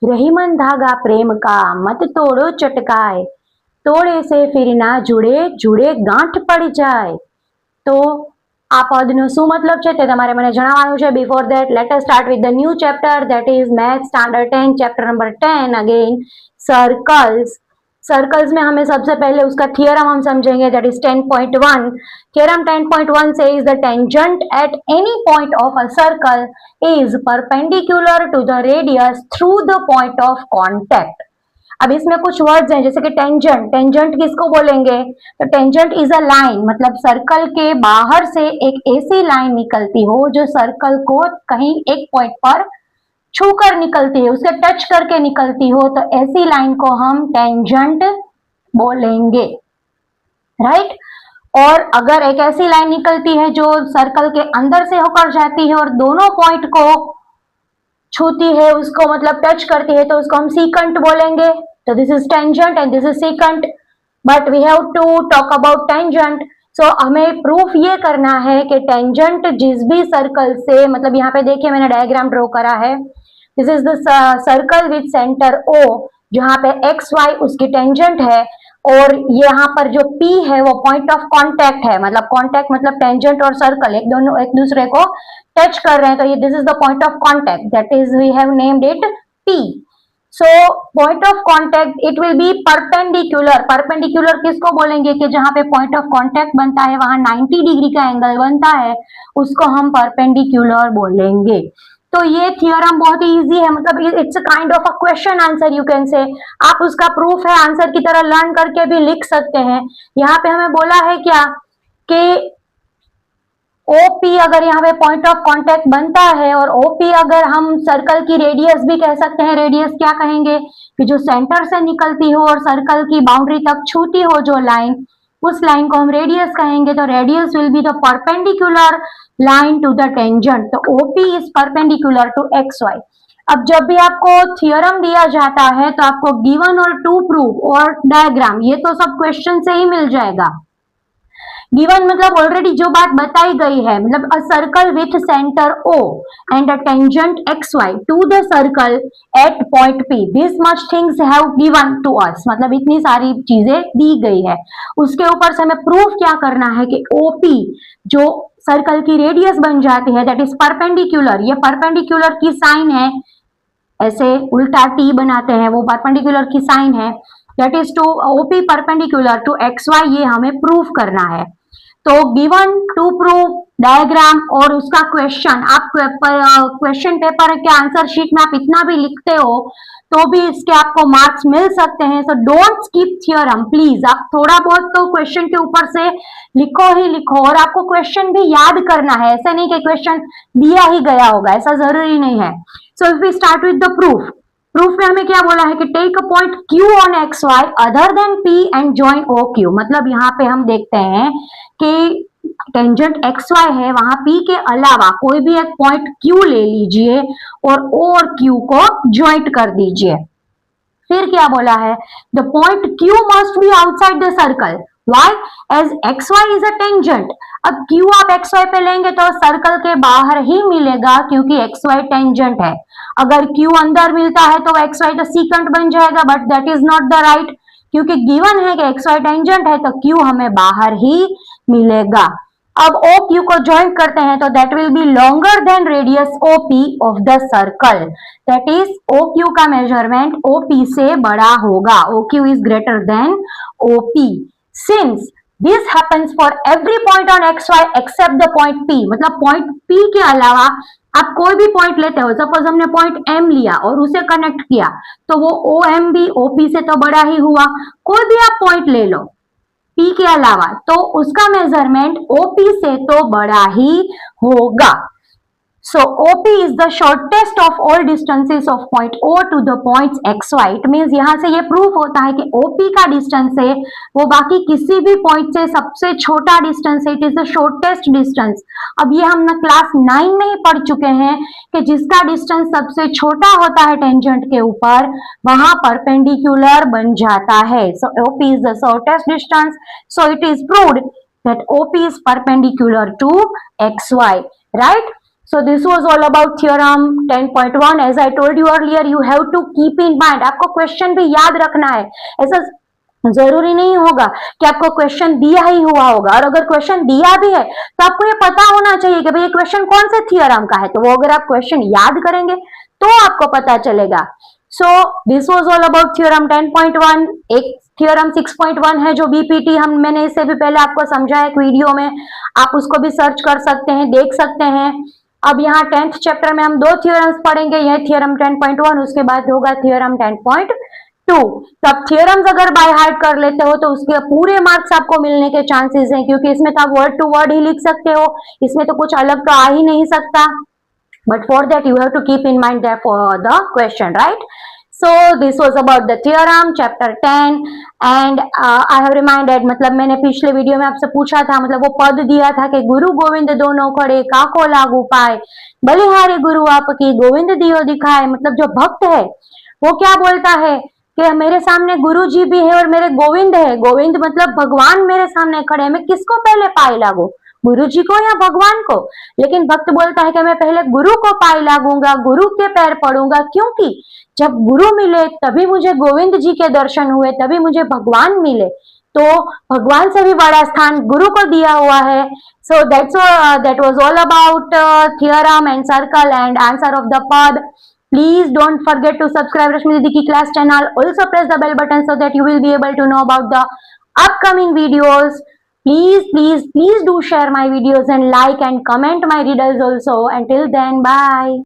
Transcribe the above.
रही मन धागा प्रेम का मत तोड़ो चटकाए, तोड़े से फिर ना जुड़े जुड़े गांठ पड़ जाए। તો આ પદનો શું મતલબ છે તે તમારે મને જણાવવાનું છે. Before that let us start with the new chapter that is math standard 10 chapter number 10 again circles. Circles में हमें सबसे पहले उसका थियरम हम समझेंगे that is 10.1. Theorem 10.1 says the tangent at any point of a circle is perpendicular to the radius through the point of contact. अब इसमें कुछ वर्ड्स हैं जैसे कि टेंजेंट. टेंजेंट किसको बोलेंगे? तो टेंजेंट इज अ लाइन, मतलब सर्कल के बाहर से एक ऐसी लाइन निकलती हो जो सर्कल को कहीं एक पॉइंट पर छूकर निकलती है, उसे टच करके निकलती हो, तो ऐसी लाइन को हम टेंजेंट बोलेंगे, राइट. और अगर एक ऐसी लाइन निकलती है जो सर्कल के अंदर से होकर जाती है और दोनों पॉइंट को छूती है, उसको मतलब टच करती है, तो उसको हम सीकंट बोलेंगे. तो this is tangent and this is secant, but we have to talk about tangent. So हमें प्रूफ ये करना है कि टेंजेंट जिस भी सर्कल से, मतलब यहाँ पे देखिए मैंने डायग्राम ड्रॉ करा है. This is the circle with centre O, जहाँ पे एक्स वाई उसकी टेंजेंट है, और यहाँ पर जो P है वो पॉइंट ऑफ कांटेक्ट है, मतलब कांटेक्ट मतलब टेंजेंट और सर्कल एक दोनों एक दूसरे को टच कर रहे हैं, तो ये this is the point of contact, that is we have named it P. So point of contact it will be perpendicular. Perpendicular किसको बोलेंगे कि जहां पे पॉइंट ऑफ कांटेक्ट बनता है वहां 90 डिग्री का एंगल बनता है, उसको हम परपेंडिकुलर बोलेंगे. तो ये थियरम बहुत ही इजी है, मतलब it's a kind of a question answer you can say. आप उसका प्रूफ है आंसर की तरह लर्न करके भी लिख सकते हैं. यहाँ पे हमें बोला है क्या कि OP अगर यहाँ पे पॉइंट ऑफ कांटेक्ट बनता है, और OP अगर हम सर्कल की रेडियस भी कह सकते हैं. रेडियस क्या कहेंगे कि जो सेंटर से निकलती हो और सर्कल की बाउंड्री तक छूती हो जो लाइन, उस लाइन को हम रेडियस कहेंगे. तो radius will be the perpendicular line to the tangent. तो OP is perpendicular to XY. अब जब भी आपको थियरम दिया जाता है तो आपको गिवन और टू प्रूफ और डायग्राम ये तो सब क्वेश्चन से ही मिल जाएगा. गिवन मतलब ऑलरेडी जो बात बताई गई है, मतलब a circle with centre O and a tangent XY to the circle at point P, this much things have given to us, मतलब इतनी सारी चीजें दी गई है. उसके ऊपर से हमें प्रूफ क्या करना है कि OP जो सर्कल की रेडियस बन जाती है दैट इज परपेंडिकुलर. ये परपेंडिकुलर की साइन है, ऐसे उल्टा T बनाते हैं, वो परपेंडिकुलर की साइन है, that is to OP perpendicular to XY. ये हमें प्रूफ करना है. तो गिवन टू प्रूफ डायग्राम और उसका क्वेश्चन, आप क्वेश्चन पेपर के आंसर शीट में आप इतना भी लिखते हो तो भी इसके आपको मार्क्स मिल सकते हैं. So don't skip theorem please. आप थोड़ा बहुत तो क्वेश्चन के ऊपर से लिखो ही लिखो, और आपको क्वेश्चन भी याद करना है. ऐसा नहीं कि क्वेश्चन दिया ही गया होगा, ऐसा जरूरी नहीं है. So if we start with the proof. Proof में हमें क्या बोला है कि take a point Q on XY other than P and join OQ. मतलब यहाँ पे हम देखते हैं कि टेंजेंट XY है, वहां P के अलावा कोई भी एक पॉइंट Q ले लीजिए और O और Q को ज्वाइंट कर दीजिए. फिर क्या बोला है, the point Q must be outside the circle. Why? As XY is a tangent. अब Q आप XY पे लेंगे तो सर्कल के बाहर ही मिलेगा क्योंकि XY टेंजेंट है. अगर Q अंदर मिलता है तो XY तो सीकंट बन जाएगा, but that is not the right, क्योंकि गिवन है कि XY टेंजेंट है तो Q हमें बाहर ही मिलेगा. अब OQ को ज्वाइन करते हैं तो that will be longer than radius OP of the circle. That is OQ का मेजरमेंट OP से बड़ा होगा. OQ is greater than OP. Since this happens for every point on XY except the point P, मतलब point P के अलावा आप कोई भी पॉइंट लेते हो, सपोज हमने पॉइंट M लिया और उसे कनेक्ट किया तो वो OM भी OP से तो बड़ा ही हुआ. कोई भी आप पॉइंट ले लो P के अलावा तो उसका मेजरमेंट OP से तो बड़ा ही होगा. So OP is the shortest of all distances of point O to the points XY. It means यहाँ से ये प्रूफ होता है कि OP का डिस्टेंस है वो बाकी किसी भी पॉइंट से सबसे छोटा डिस्टेंस है. It is the shortest distance. अब ये हम ना क्लास 9 में ही पढ़ चुके हैं कि जिसका डिस्टेंस सबसे छोटा होता है टेंजेंट के ऊपर वहां परपेंडिकुलर बन जाता है. So OP is the shortest distance. So it is proved that OP is perpendicular to XY. Right? So this was all about theorem 10.1. As I told you earlier, you have to keep in mind, आपको question भी याद रखना है। ऐसा जरूरी नहीं होगा कि आपको क्वेश्चन दिया ही हुआ होगा, और अगर क्वेश्चन दिया भी है तो आपको ये पता होना चाहिए कि भाई ये क्वेश्चन कौन से थ्योरम का है। तो वो अगर आप क्वेश्चन याद करेंगे तो आपको पता चलेगा। So this was all about theorem 10.1। एक थ्योरम 6.1 है जो बीपीटी मैंने इससे भी पहले आपको समझाया एक वीडियो में, आप उसको भी सर्च कर सकते हैं, देख सकते हैं। अब यहाँ 10th चैप्टर में हम दो थ्योरम्स पढ़ेंगे, यह थ्योरम 10.1, उसके बाद होगा थ्योरम 10.2। तो आप थ्योरम्स अगर बाय हार्ट कर लेते हो तो उसके पूरे मार्क्स आपको मिलने के चांसेस हैं, क्योंकि इसमें तो आप वर्ड टू वर्ड ही लिख सकते हो, इसमें तो कुछ अलग तो आ ही नहीं सकता। But for that you have to keep in mind that for the question, right? So this was about the theorem chapter 10 and I have reminded, मतलब मैंने पिछले वीडियो में आपसे पूछा था, मतलब वो पद दिया था कि गुरु गोविंद दोनों खड़े काको लागू पाए, बलिहारी गुरु आपकी गोविंद दियो दिखाए। मतलब जो भक्त है वो क्या बोलता है कि मेरे सामने गुरु जी भी है और मेरे गोविंद है। गोविंद मतलब भगवान मेरे सामने खड़े हैं, मैं किसको पहले पाए लागू, गुरु जी को या भगवान को? लेकिन भक्त बोलता है कि मैं पहले गुरु को पाए लागूंगा, गुरु के पैर पड़ूंगा, क्योंकि जब गुरु मिले तभी मुझे गोविंद जी के दर्शन हुए, तभी मुझे भगवान मिले। तो भगवान से भी बड़ा स्थान गुरु को दिया हुआ है। सो that was all about theorem and circle and answer of the pod. Please don't forget to subscribe Rashmi Didi ki class channel. Also press the bell button so that you will be able to know about the upcoming videos. Please do share my videos and like and comment my riddles also. Until then, bye.